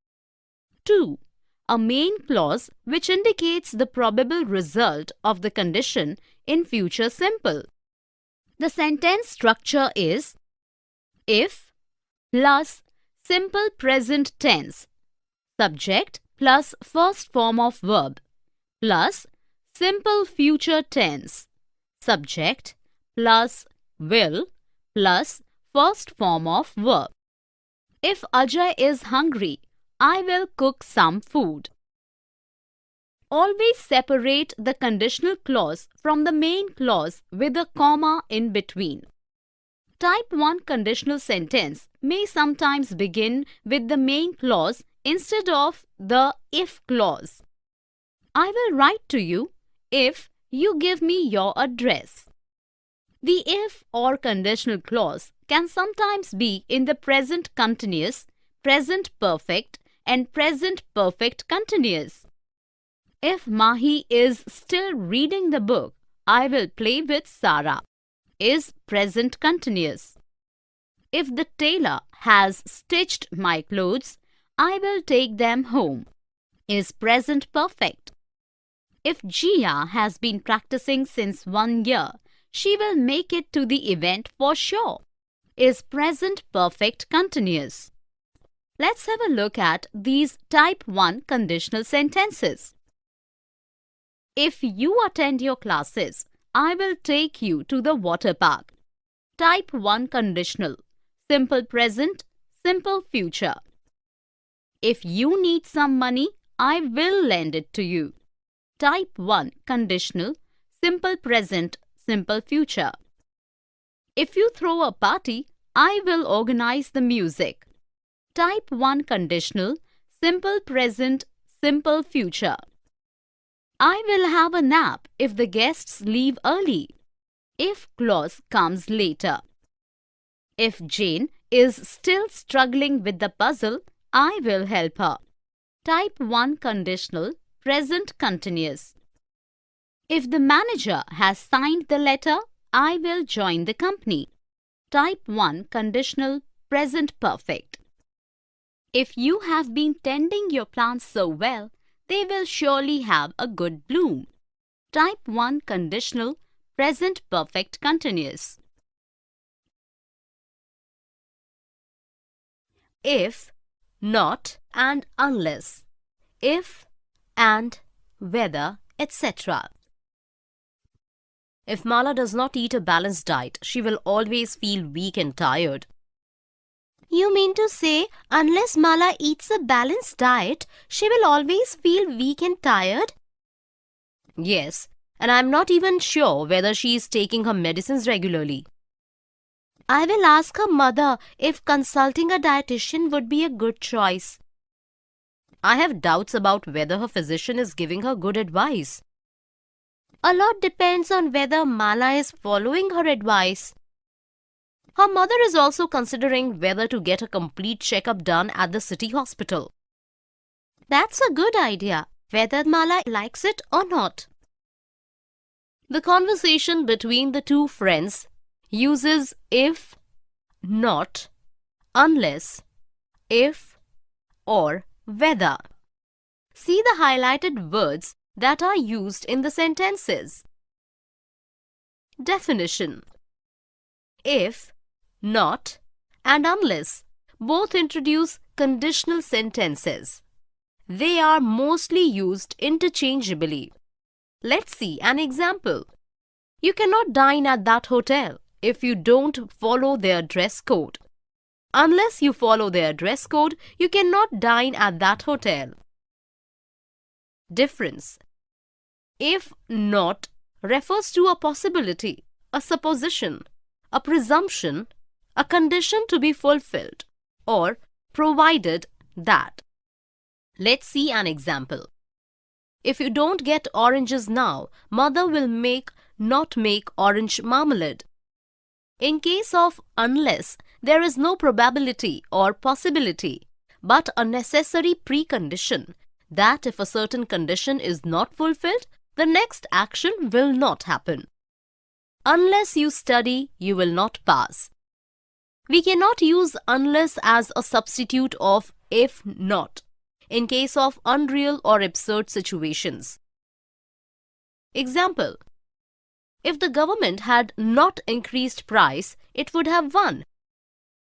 2. A main clause which indicates the probable result of the condition in future simple. The sentence structure is if plus simple present tense, subject plus first form of verb, plus simple future tense, subject plus will plus first form of verb. If Ajay is hungry, I will cook some food. Always separate the conditional clause from the main clause with a comma in between. Type 1 conditional sentence may sometimes begin with the main clause instead of the if clause. I will write to you if you give me your address. The if or conditional clause can sometimes be in the present continuous, present perfect, and present perfect continuous. If Mahi is still reading the book, I will play with Sarah is present continuous. If the tailor has stitched my clothes, I will take them home is present perfect. If Jia has been practicing since 1 year, she will make it to the event for sure is present perfect continuous. Let's have a look at these type 1 conditional sentences. If you attend your classes, I will take you to the water park. Type 1 conditional. Simple present, simple future. If you need some money, I will lend it to you. Type 1 conditional. Simple present, simple future. If you throw a party, I will organize the music. Type 1 conditional. Simple present, simple future. I will have a nap if the guests leave early. If clause comes later. If Jane is still struggling with the puzzle, I will help her. Type 1 conditional, present continuous. If the manager has signed the letter, I will join the company. Type 1 conditional, present perfect. If you have been tending your plants so well, they will surely have a good bloom. Type 1 conditional, present perfect continuous. If, not, and unless. If, and, whether, etc. If Mala does not eat a balanced diet, she will always feel weak and tired. You mean to say, unless Mala eats a balanced diet, she will always feel weak and tired? Yes, and I'm not even sure whether she is taking her medicines regularly. I will ask her mother if consulting a dietitian would be a good choice. I have doubts about whether her physician is giving her good advice. A lot depends on whether Mala is following her advice. Her mother is also considering whether to get a complete checkup done at the city hospital. That's a good idea, whether Mala likes it or not. The conversation between the two friends uses if, not, unless, if, or whether. See the highlighted words that are used in the sentences. Definition. If, not, and unless both introduce conditional sentences. They are mostly used interchangeably. Let's see an example. You cannot dine at that hotel if you don't follow their dress code. Unless you follow their dress code, you cannot dine at that hotel. Difference. If not refers to a possibility, a supposition, a presumption, a condition to be fulfilled, or provided that. Let's see an example. If you don't get oranges now, mother will not make orange marmalade. In case of unless, there is no probability or possibility, but a necessary precondition that if a certain condition is not fulfilled, the next action will not happen. Unless you study, you will not pass. We cannot use unless as a substitute of if not in case of unreal or absurd situations. Example. If the government had not increased price, it would have won.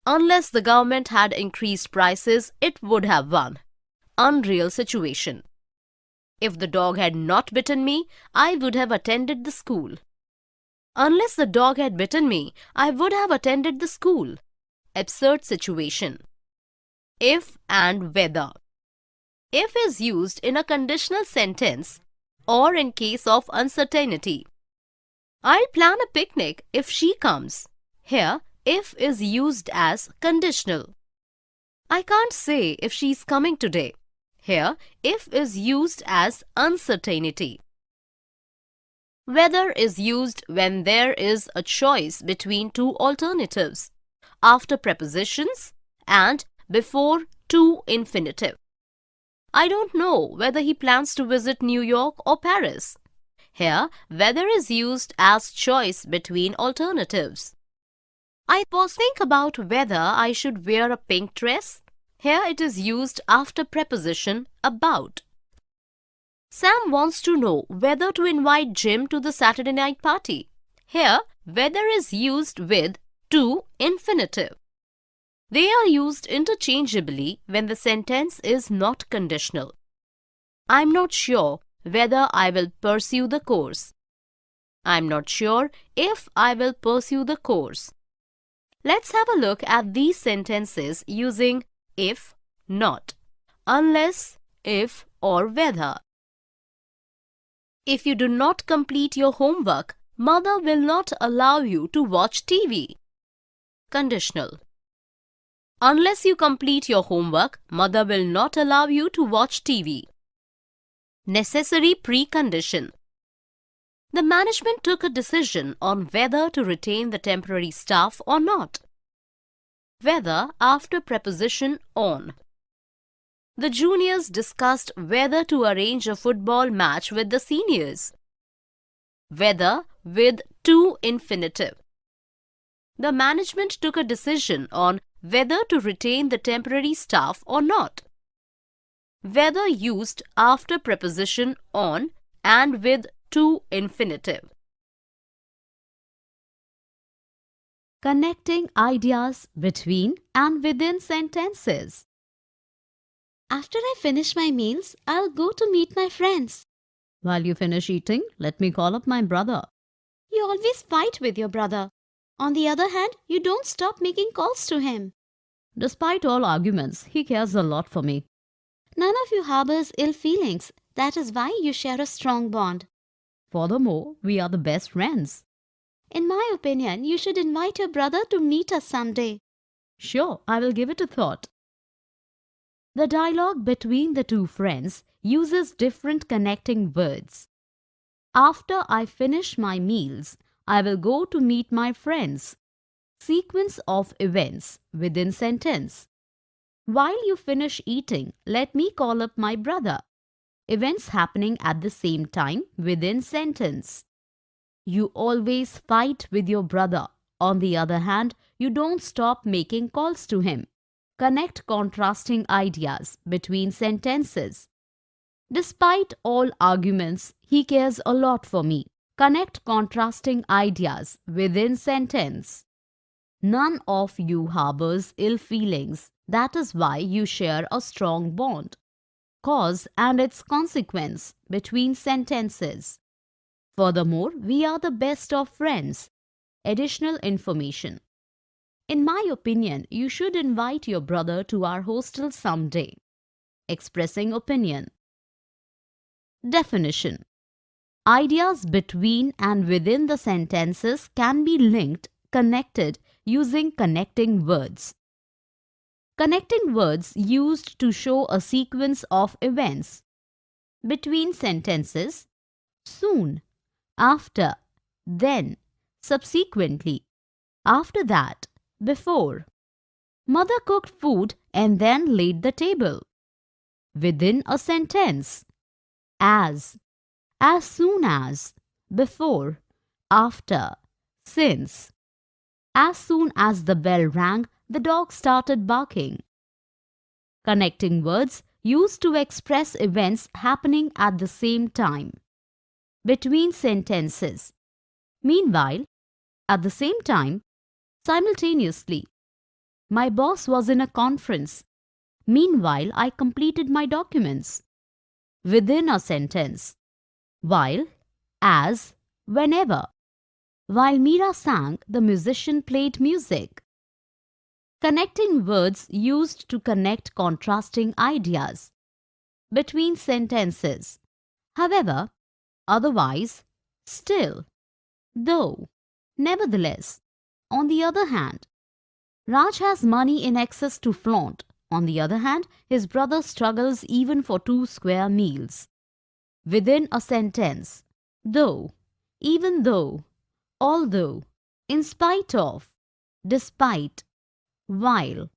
Unless the government had increased prices, it would have won. Unreal situation. If the dog had not bitten me, I would have attended the school. Unless the dog had bitten me, I would have attended the school. Absurd situation. If and whether. If is used in a conditional sentence or in case of uncertainty. I'll plan a picnic if she comes. Here, if is used as conditional. I can't say if she's coming today. Here, if is used as uncertainty. Whether is used when there is a choice between two alternatives, after prepositions and before to infinitive. I don't know whether he plans to visit New York or Paris. Here, whether is used as choice between alternatives. I was think about whether I should wear a pink dress. Here it is used after preposition about. Sam wants to know whether to invite Jim to the Saturday night party. Here, whether is used with to infinitive. They are used interchangeably when the sentence is not conditional. I'm not sure whether I will pursue the course. I'm not sure if I will pursue the course. Let's have a look at these sentences using if, not, unless, if or whether. If you do not complete your homework, mother will not allow you to watch TV. Conditional. Unless you complete your homework, mother will not allow you to watch TV. Necessary precondition. The management took a decision on whether to retain the temporary staff or not. Whether after preposition on. The juniors discussed whether to arrange a football match with the seniors. Whether with to infinitive. The management took a decision on whether to retain the temporary staff or not. Whether used after preposition on and with to infinitive. Connecting ideas between and within sentences. After I finish my meals, I'll go to meet my friends. While you finish eating, let me call up my brother. You always fight with your brother. On the other hand, you don't stop making calls to him. Despite all arguments, he cares a lot for me. None of you harbors ill feelings. That is why you share a strong bond. Furthermore, we are the best friends. In my opinion, you should invite your brother to meet us someday. Sure, I will give it a thought. The dialogue between the two friends uses different connecting words. After I finish my meals, I will go to meet my friends. Sequence of events within sentence. While you finish eating, let me call up my brother. Events happening at the same time within sentence. You always fight with your brother. On the other hand, you don't stop making calls to him. Connect contrasting ideas between sentences. Despite all arguments, he cares a lot for me. Connect contrasting ideas within sentence. None of you harbors ill feelings. That is why you share a strong bond. Cause and its consequence between sentences. Furthermore, we are the best of friends. Additional information. In my opinion, you should invite your brother to our hostel someday. Expressing opinion. Definition. Ideas between and within the sentences can be linked, connected using connecting words. Connecting words used to show a sequence of events. Between sentences, soon, after, then, subsequently, after that, before. Mother cooked food and then laid the table. Within a sentence, as soon as, before, after, since. As soon as the bell rang, the dog started barking. Connecting words used to express events happening at the same time. Between sentences. Meanwhile, at the same time, simultaneously. My boss was in a conference. Meanwhile, I completed my documents. Within a sentence. While, as, whenever. While Meera sang, the musician played music. Connecting words used to connect contrasting ideas. Between sentences. However, otherwise, still, though, nevertheless. On the other hand, Raj has money in excess to flaunt. On the other hand, his brother struggles even for 2 square meals. Within a sentence, though, even though, although, in spite of, despite, while.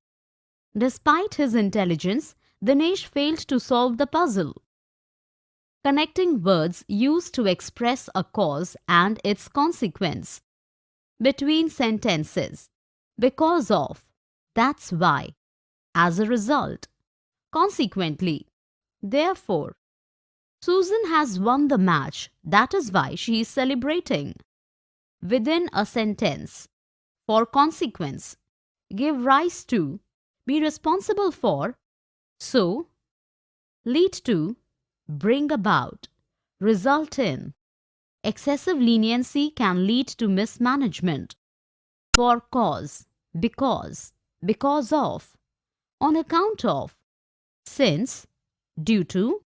Despite his intelligence, Dinesh failed to solve the puzzle. Connecting words used to express a cause and its consequence. Between sentences. Because of. That's why. As a result. Consequently. Therefore. Susan has won the match. That is why she is celebrating. Within a sentence. For consequence. Give rise to. Be responsible for. So. Lead to. Bring about. Result in. Excessive leniency can lead to mismanagement. For cause. Because of. On account of. Since. Due to.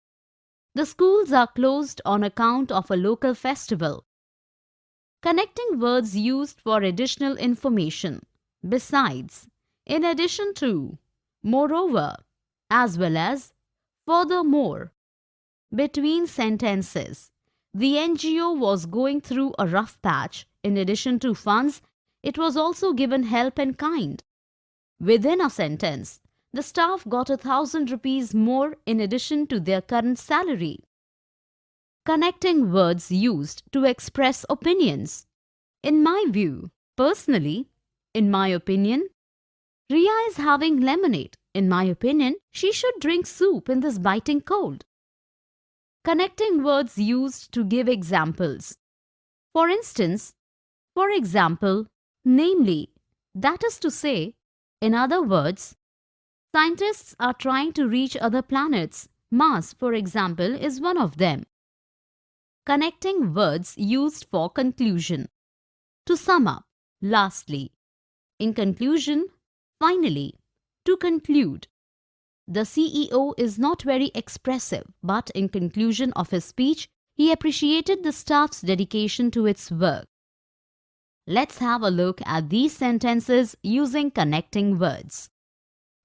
The schools are closed on account of a local festival. Connecting words used for additional information. Besides. In addition to. Moreover. As well as. Furthermore. Between sentences. The NGO was going through a rough patch. In addition to funds, it was also given help in kind. Within a sentence, the staff got 1,000 rupees more in addition to their current salary. Connecting words used to express opinions. In my view, personally, in my opinion, Riya is having lemonade. In my opinion, she should drink soup in this biting cold. Connecting words used to give examples. For instance, for example, namely, that is to say, in other words, scientists are trying to reach other planets. Mars, for example, is one of them. Connecting words used for conclusion. To sum up, lastly. In conclusion, finally, to conclude. The CEO is not very expressive, but in conclusion of his speech, he appreciated the staff's dedication to its work. Let's have a look at these sentences using connecting words.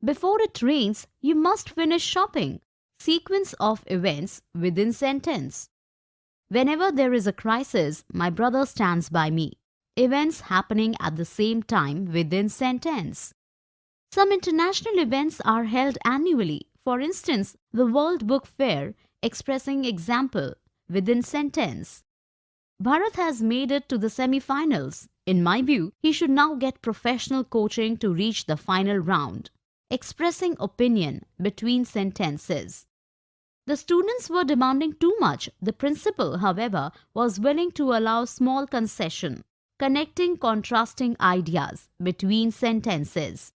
Before it rains, you must finish shopping. Sequence of events within sentence. Whenever there is a crisis, my brother stands by me. Events happening at the same time within sentence. Some international events are held annually. For instance, the World Book Fair, expressing example within sentence. Bharat has made it to the semi-finals. In my view, he should now get professional coaching to reach the final round. Expressing opinion between sentences. The students were demanding too much. The principal, however, was willing to allow small concession. Connecting contrasting ideas between sentences.